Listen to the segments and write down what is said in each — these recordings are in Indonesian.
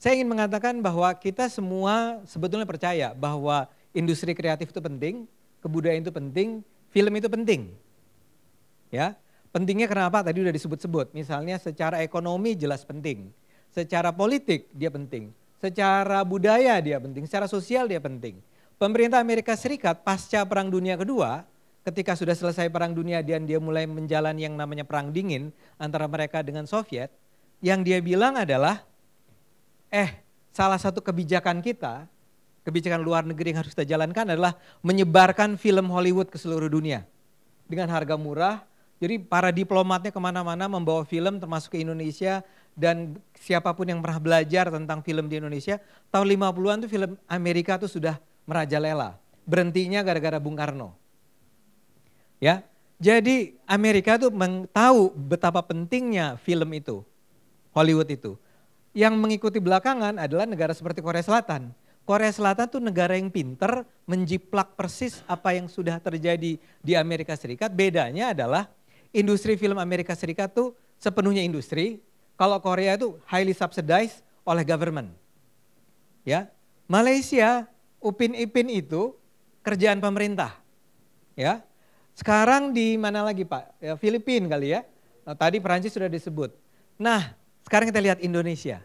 Saya ingin mengatakan bahwa kita semua sebetulnya percaya bahwa industri kreatif itu penting, kebudayaan itu penting, film itu penting. Ya, pentingnya kenapa? Tadi udah disebut-sebut. Misalnya secara ekonomi jelas penting, secara politik dia penting, secara budaya dia penting, secara sosial dia penting. Pemerintah Amerika Serikat pasca Perang Dunia Kedua, ketika sudah selesai Perang Dunia dan dia mulai menjalani yang namanya Perang Dingin antara mereka dengan Soviet, yang dia bilang adalah, salah satu kebijakan kita, kebijakan luar negeri yang harus kita jalankan adalah menyebarkan film Hollywood ke seluruh dunia. Dengan harga murah, jadi para diplomatnya kemana-mana membawa film termasuk ke Indonesia, dan siapapun yang pernah belajar tentang film di Indonesia, tahun 50-an tuh film Amerika tuh sudah merajalela. Berhentinya gara-gara Bung Karno. Ya, jadi Amerika tuh tahu betapa pentingnya film itu, Hollywood itu. Yang mengikuti belakangan adalah negara seperti Korea Selatan. Korea Selatan tuh negara yang pinter menjiplak persis apa yang sudah terjadi di Amerika Serikat. Bedanya adalah industri film Amerika Serikat tuh sepenuhnya industri. Kalau Korea itu highly subsidized oleh government. Ya, Malaysia, Upin Ipin itu kerjaan pemerintah. Ya, sekarang di mana lagi Pak? Ya, Filipina kali ya. Nah, tadi Perancis sudah disebut. Nah, sekarang kita lihat Indonesia.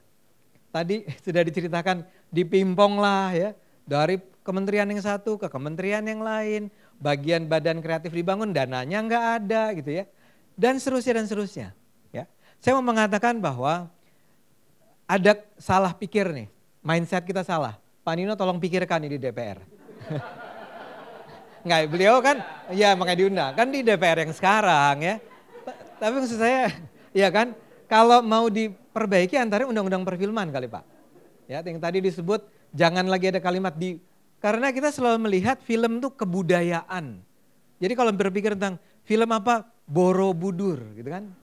Tadi sudah diceritakan dipimpong lah ya. Dari kementerian yang satu ke kementerian yang lain. Bagian badan kreatif dibangun, dananya nggak ada gitu ya. Dan seterusnya dan seterusnya. Ya. Saya mau mengatakan bahwa ada salah pikir nih. Mindset kita salah. Pak Nino tolong pikirkan ini di DPR. Enggak, beliau kan ya makanya diundang. Kan di DPR yang sekarang ya. Tapi maksud saya ya kan kalau mau diperbaiki antara undang-undang perfilman kali Pak. Ya, yang tadi disebut jangan lagi ada kalimat karena kita selalu melihat film itu kebudayaan. Jadi kalau berpikir tentang film apa Borobudur gitu kan.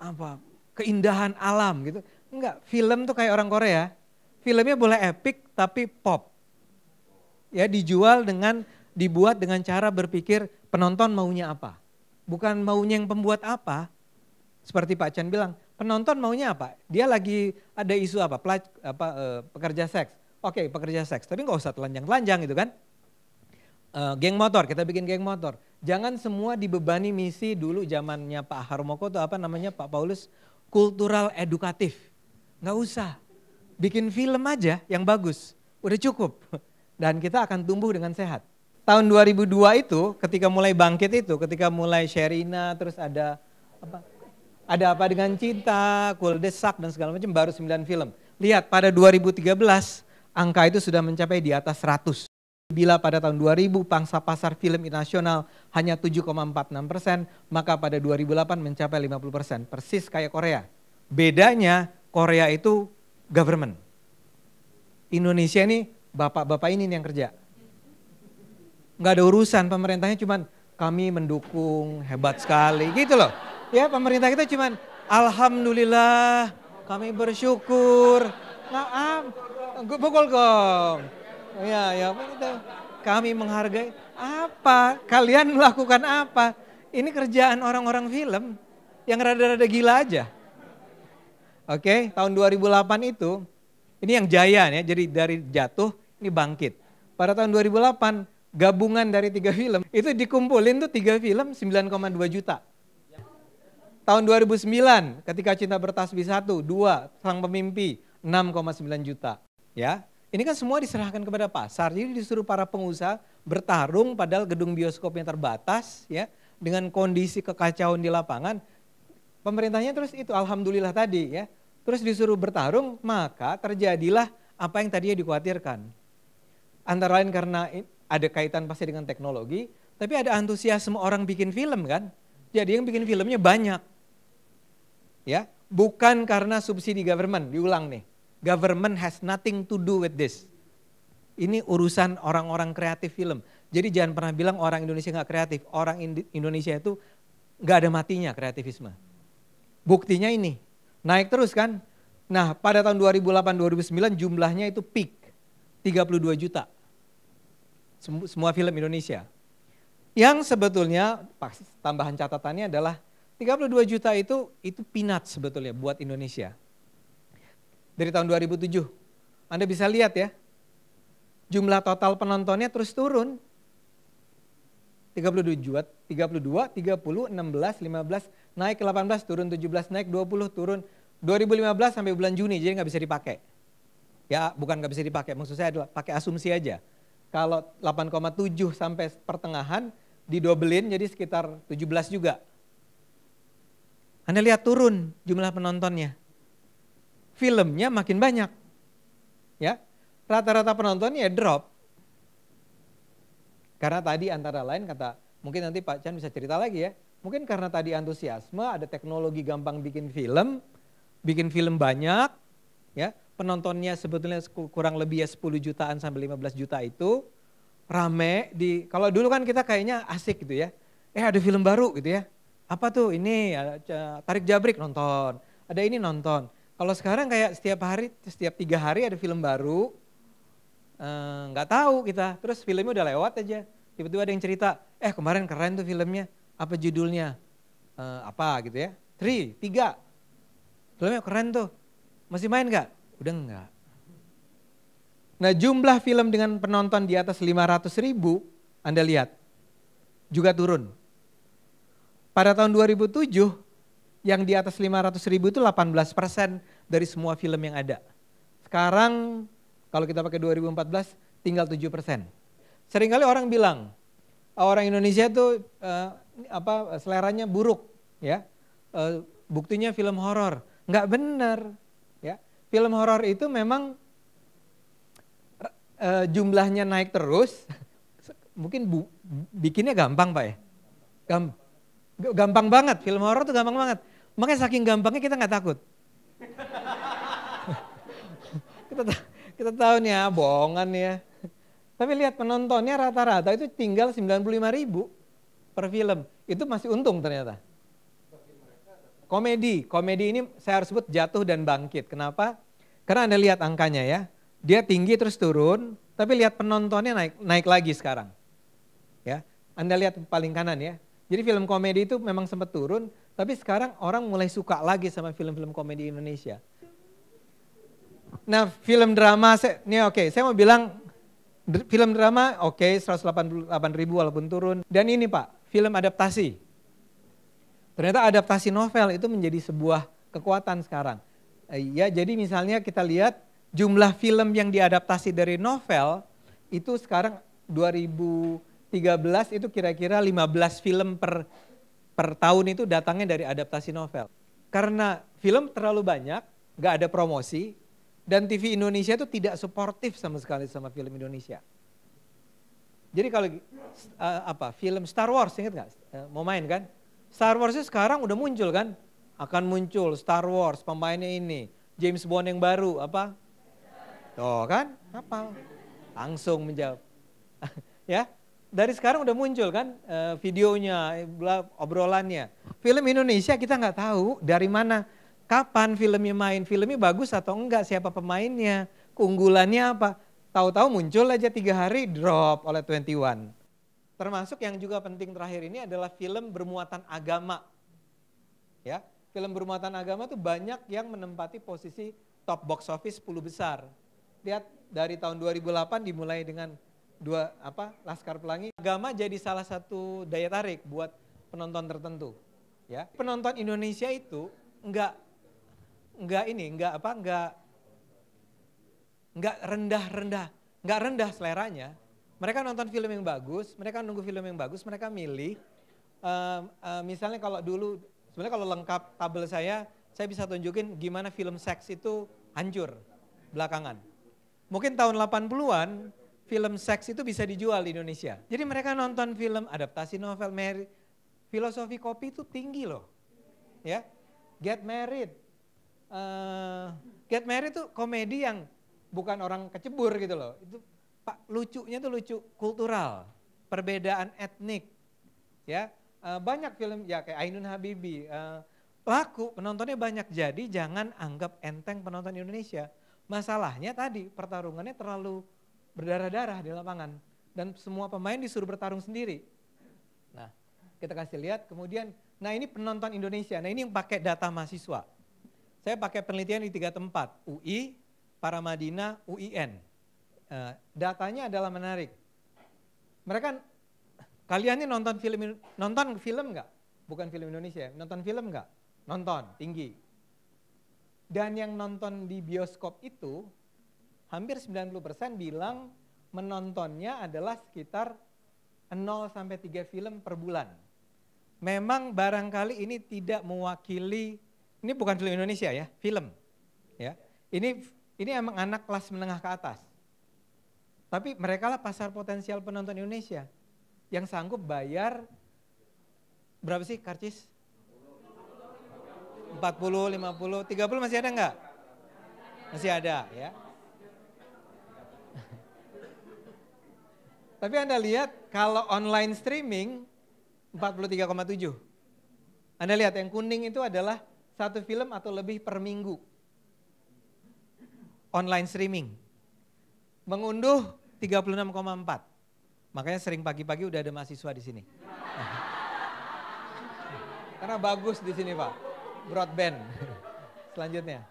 Apa keindahan alam gitu. Enggak, film tuh kayak orang Korea. Filmnya boleh epic tapi pop. Ya, dibuat dengan cara berpikir penonton maunya apa. Bukan maunya yang pembuat apa. Seperti Pak Chan bilang, penonton maunya apa? Dia lagi ada isu apa? Pekerja seks. Oke, pekerja seks, tapi nggak usah telanjang-telanjang gitu kan. Geng motor, kita bikin geng motor. Jangan semua dibebani misi dulu zamannya Pak Harmoko atau apa namanya Pak Paulus, kultural edukatif. Nggak usah, bikin film aja yang bagus, udah cukup. Dan kita akan tumbuh dengan sehat. Tahun 2002 itu ketika mulai bangkit itu, ketika mulai Sherina, terus ada apa dengan cinta, Kuldesak dan segala macam, baru 9 film. Lihat pada 2013 angka itu sudah mencapai di atas 100. Bila pada tahun 2000 pangsa pasar film nasional hanya 7,46%, maka pada 2008 mencapai 50%. Persis kayak Korea. Bedanya Korea itu government. Indonesia ini bapak-bapak ini yang kerja. Nggak ada urusan, pemerintahnya cuman kami mendukung, hebat sekali gitu loh. Ya pemerintah kita cuman alhamdulillah, kami bersyukur. Pukul gong. Ya, kami menghargai. Apa? Kalian melakukan apa? Ini kerjaan orang-orang film yang rada-rada gila aja. Oke, tahun 2008 itu, ini yang jaya ya, jadi dari jatuh ini bangkit. Pada tahun 2008 gabungan dari 3 film, itu dikumpulin tuh 3 film 9,2 juta. Tahun 2009 ketika Cinta Bertasbih 1, 2, Sang Pemimpi 6,9 juta. Ya, ini kan semua diserahkan kepada pasar, jadi disuruh para pengusaha bertarung padahal gedung bioskopnya terbatas ya, dengan kondisi kekacauan di lapangan. Pemerintahnya terus itu alhamdulillah tadi ya, terus disuruh bertarung, maka terjadilah apa yang tadinya dikhawatirkan. Antara lain karena ada kaitan pasti dengan teknologi, tapi ada antusiasme orang bikin film kan. Jadi yang bikin filmnya banyak. Ya, bukan karena subsidi government, diulang nih. Government has nothing to do with this. Ini urusan orang-orang kreatif film. Jadi jangan pernah bilang orang Indonesia nggak kreatif. Orang Indonesia itu nggak ada matinya kreativisme. Buktinya ini, naik terus kan. Nah pada tahun 2008-2009 jumlahnya itu peak, 32 juta. Semua film Indonesia. Yang sebetulnya tambahan catatannya adalah 32 juta itu peanut sebetulnya buat Indonesia. Dari tahun 2007 Anda bisa lihat ya, jumlah total penontonnya terus turun. 32, 30, 16, 15, naik ke 18, turun 17, naik 20, turun 2015 sampai bulan Juni, jadi nggak bisa dipakai. Ya bukan nggak bisa dipakai, maksud saya adalah pakai asumsi aja. Kalau 8,7 sampai pertengahan didobelin jadi sekitar 17 juga. Anda lihat turun jumlah penontonnya. Filmnya makin banyak. Ya, rata-rata penontonnya drop. Karena tadi antara lain kata, mungkin nanti Pak Chan bisa cerita lagi ya. Mungkin karena tadi antusiasme, ada teknologi gampang bikin film banyak, ya penontonnya sebetulnya kurang lebih ya 10 jutaan sampai 15 juta itu, rame kalau dulu kan kita kayaknya asik gitu ya. Ada film baru gitu ya. Apa tuh ini, Tarik Jabrik nonton, ada ini nonton. Kalau sekarang kayak setiap 3 hari ada film baru, nggak tahu kita, terus filmnya udah lewat aja, tiba-tiba ada yang cerita, kemarin keren tuh filmnya, apa judulnya, apa gitu ya, 3, filmnya keren tuh, masih main nggak? Udah enggak. Nah jumlah film dengan penonton di atas 500.000, Anda lihat, juga turun. Pada tahun 2007, yang di atas 500.000 itu 18% dari semua film yang ada. Sekarang kalau kita pakai 2014 tinggal 7%. Seringkali orang bilang orang Indonesia itu seleranya buruk, ya. Buktinya film horor. Nggak benar, ya. Film horor itu memang jumlahnya naik terus. Mungkin bikinnya gampang Pak ya. Gampang banget, film horor itu gampang banget. Makanya saking gampangnya kita nggak takut. Kita tahu nih ya, bohongan ya. Tapi lihat penontonnya rata-rata itu tinggal 95.000 per film. Itu masih untung ternyata. Komedi ini saya harus sebut jatuh dan bangkit. Kenapa? Karena Anda lihat angkanya ya. Dia tinggi terus turun, tapi lihat penontonnya naik lagi sekarang. Ya, Anda lihat paling kanan ya. Jadi film komedi itu memang sempat turun, tapi sekarang orang mulai suka lagi sama film-film komedi Indonesia. Nah film drama, saya mau bilang film drama 188.000 walaupun turun. Dan ini Pak, film adaptasi. Ternyata adaptasi novel itu menjadi sebuah kekuatan sekarang. Ya jadi misalnya kita lihat jumlah film yang diadaptasi dari novel itu sekarang 2013 itu kira-kira 15 film per tahun itu datangnya dari adaptasi novel. Karena film terlalu banyak, gak ada promosi, dan TV Indonesia itu tidak suportif sama sekali sama film Indonesia. Jadi kalau film Star Wars, ingat gak? Mau main kan? Star Wars itu sekarang udah muncul kan? Akan muncul Star Wars, pemainnya ini. James Bond yang baru, apa? Tuh kan? Apa? Langsung menjawab. Ya, dari sekarang udah muncul kan videonya, obrolannya. Film Indonesia kita nggak tahu dari mana. Kapan filmnya main, filmnya bagus atau enggak, siapa pemainnya, keunggulannya apa. Tahu-tahu muncul aja 3 hari drop oleh 21. Termasuk yang juga penting terakhir ini adalah film bermuatan agama. Ya, film bermuatan agama tuh banyak yang menempati posisi top box office 10 besar. Lihat dari tahun 2008 dimulai dengan Laskar Pelangi. Agama jadi salah satu daya tarik buat penonton tertentu. Ya, penonton Indonesia itu enggak rendah seleranya. Mereka nonton film yang bagus, mereka nunggu film yang bagus, mereka milih. Misalnya kalau dulu, sebenarnya kalau lengkap tabel saya bisa tunjukin gimana film seks itu hancur belakangan. Mungkin tahun 80-an film seks itu bisa dijual di Indonesia. Jadi mereka nonton film adaptasi novel, filosofi kopi itu tinggi loh. Ya, Get Married. Get Married itu komedi yang bukan orang kecebur gitu loh. Itu lucunya tuh lucu kultural, perbedaan etnik. Ya, banyak film ya kayak Ainun Habibie, laku penontonnya banyak. Jadi jangan anggap enteng penonton Indonesia. Masalahnya tadi pertarungannya terlalu berdarah-darah di lapangan dan semua pemain disuruh bertarung sendiri. Nah, kita kasih lihat kemudian, nah ini penonton Indonesia. Nah, ini yang pakai data mahasiswa. Saya pakai penelitian di 3 tempat, UI, Paramadina, UIN. Datanya adalah menarik. Mereka, kalian ini nonton film nggak? Bukan film Indonesia, nonton film nggak? Nonton, tinggi. Dan yang nonton di bioskop itu, hampir 90% bilang menontonnya adalah sekitar 0 sampai 3 film per bulan. Memang barangkali ini tidak mewakili, ini bukan film Indonesia ya, film. Ya. Ini emang anak kelas menengah ke atas. Tapi mereka lah pasar potensial penonton Indonesia yang sanggup bayar berapa sih karcis? 40, 50, 30 masih ada enggak? Masih ada ya. Tapi Anda lihat kalau online streaming 43,7. Anda lihat yang kuning itu adalah satu film atau lebih per minggu. Online streaming. Mengunduh 36,4. Makanya sering pagi-pagi udah ada mahasiswa di sini. Karena bagus di sini Pak, broadband. Selanjutnya.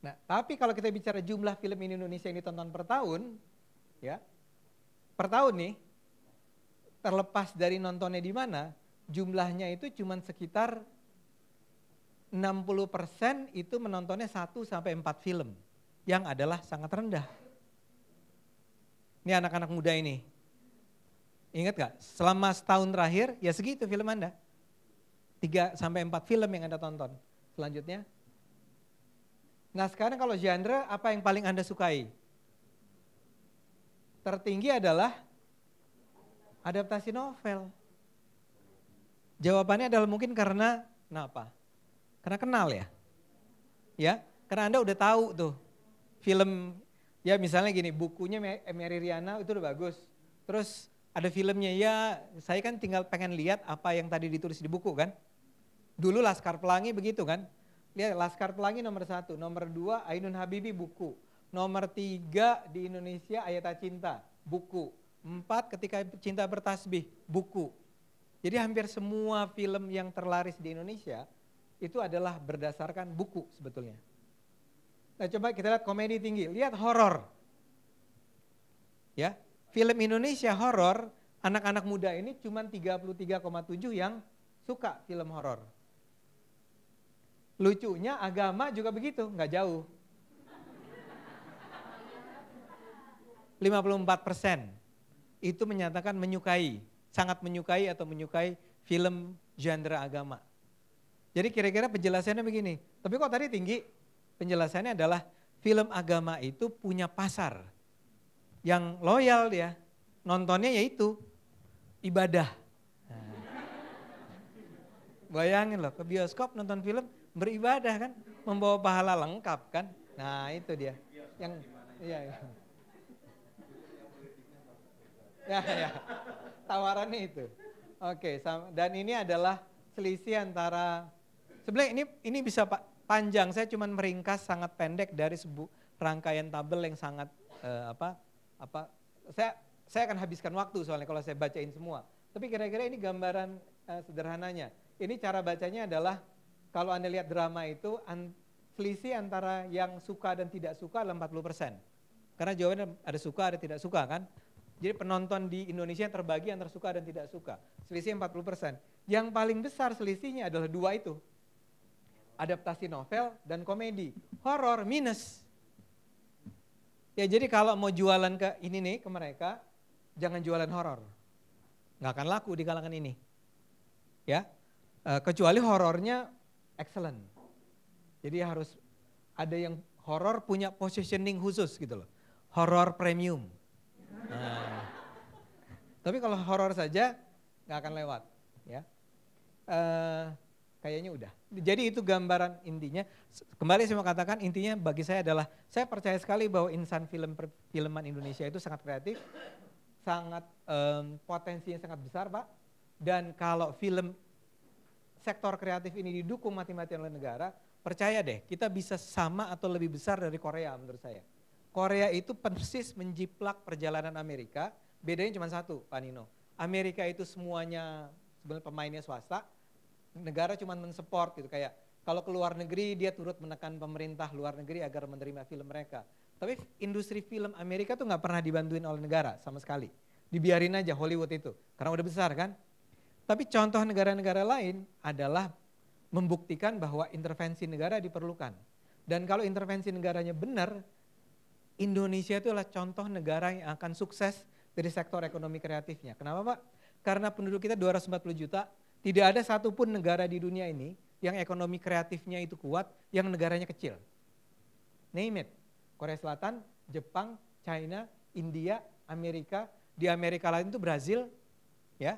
Nah, tapi kalau kita bicara jumlah film in Indonesia yang ditonton per tahun, ya, per tahun nih, terlepas dari nontonnya di mana, jumlahnya itu cuma sekitar 60% itu menontonnya 1 sampai 4 film, yang adalah sangat rendah. Ini anak-anak muda ini. Ingat gak? Selama setahun terakhir, ya segitu film Anda. 3 sampai 4 film yang Anda tonton. Selanjutnya. Nah sekarang kalau genre, apa yang paling Anda sukai? Tertinggi adalah adaptasi novel. Jawabannya adalah mungkin karena, kenapa? Karena kenal ya. Ya, karena Anda udah tahu tuh film. Ya misalnya gini, bukunya Mary Riana itu udah bagus. Terus ada filmnya, ya saya kan tinggal pengen lihat apa yang tadi ditulis di buku kan. Dulu Laskar Pelangi begitu kan. Lihat Laskar Pelangi nomor 1, nomor 2 Ainun Habibi buku. Nomor 3 di Indonesia Ayat Cinta, buku. 4 Ketika Cinta Bertasbih, buku. Jadi hampir semua film yang terlaris di Indonesia itu adalah berdasarkan buku sebetulnya. Nah coba kita lihat komedi tinggi, lihat horor. Ya, film Indonesia horor, anak-anak muda ini cuma 33,7 yang suka film horor. Lucunya agama juga begitu, nggak jauh. 54% itu menyatakan menyukai, sangat menyukai atau menyukai film genre agama. Jadi kira-kira penjelasannya begini, tapi kok tadi tinggi? Penjelasannya adalah film agama itu punya pasar yang loyal dia, nontonnya yaitu ibadah. Nah. Bayangin loh, ke bioskop nonton film beribadah kan, membawa pahala lengkap kan. Nah itu dia, yang iya. Ya, tawarannya itu. Oke, dan ini adalah selisih antara, sebenarnya ini bisa panjang, saya cuma meringkas sangat pendek dari rangkaian tabel yang sangat saya akan habiskan waktu soalnya kalau saya bacain semua. Tapi kira-kira ini gambaran sederhananya. Ini cara bacanya adalah kalau Anda lihat drama itu selisih antara yang suka dan tidak suka adalah 40%. Karena jawabannya ada suka ada tidak suka kan. Jadi penonton di Indonesia terbagi antara suka dan tidak suka. Selisih 40%. Yang paling besar selisihnya adalah 2 itu. Adaptasi novel dan komedi. Horor minus. Ya jadi kalau mau jualan ke ini nih ke mereka, jangan jualan horor. Nggak akan laku di kalangan ini. Ya, kecuali horornya excellent. Jadi harus ada yang horor punya positioning khusus gitu loh. Horor premium. Nah, tapi kalau horor saja nggak akan lewat. Ya. Kayaknya udah. Jadi itu gambaran intinya. Kembali saya mau katakan intinya bagi saya adalah saya percaya sekali bahwa insan filman Indonesia itu sangat kreatif, sangat potensinya sangat besar Pak. Dan kalau film sektor kreatif ini didukung mati-matian oleh negara, percaya deh kita bisa sama atau lebih besar dari Korea menurut saya. Korea itu persis menjiplak perjalanan Amerika, bedanya cuma satu Pak Nino. Amerika itu semuanya sebenarnya pemainnya swasta, negara cuma mensupport gitu kayak Kalau ke luar negeri dia turut menekan pemerintah luar negeri agar menerima film mereka. Tapi industri film Amerika tuh nggak pernah dibantuin oleh negara sama sekali. Dibiarin aja Hollywood itu, karena udah besar kan. Tapi contoh negara-negara lain adalah membuktikan bahwa intervensi negara diperlukan. Dan kalau intervensi negaranya benar, Indonesia itu adalah contoh negara yang akan sukses dari sektor ekonomi kreatifnya. Kenapa Pak? Karena penduduk kita 240 juta, tidak ada satupun negara di dunia ini yang ekonomi kreatifnya itu kuat, yang negaranya kecil. Name it, Korea Selatan, Jepang, China, India, Amerika, di Amerika Latin itu Brazil, ya,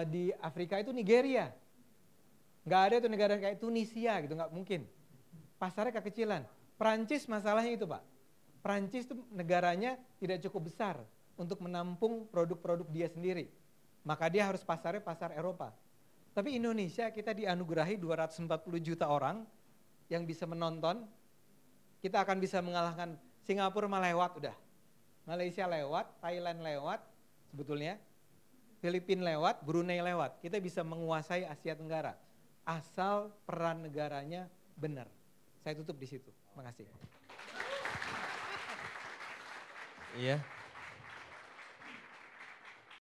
di Afrika itu Nigeria. Nggak ada tuh negara kayak Tunisia gitu, nggak mungkin. Pasarnya kekecilan. Prancis masalahnya itu Pak. Prancis itu negaranya tidak cukup besar untuk menampung produk-produk dia sendiri. Maka dia harus pasarnya pasar Eropa. Tapi Indonesia kita dianugerahi 240 juta orang yang bisa menonton. Kita akan bisa mengalahkan Singapura mah lewat udah. Malaysia lewat, Thailand lewat sebetulnya. Filipina lewat, Brunei lewat. Kita bisa menguasai Asia Tenggara. Asal peran negaranya benar. Saya tutup di situ. Makasih. Iya.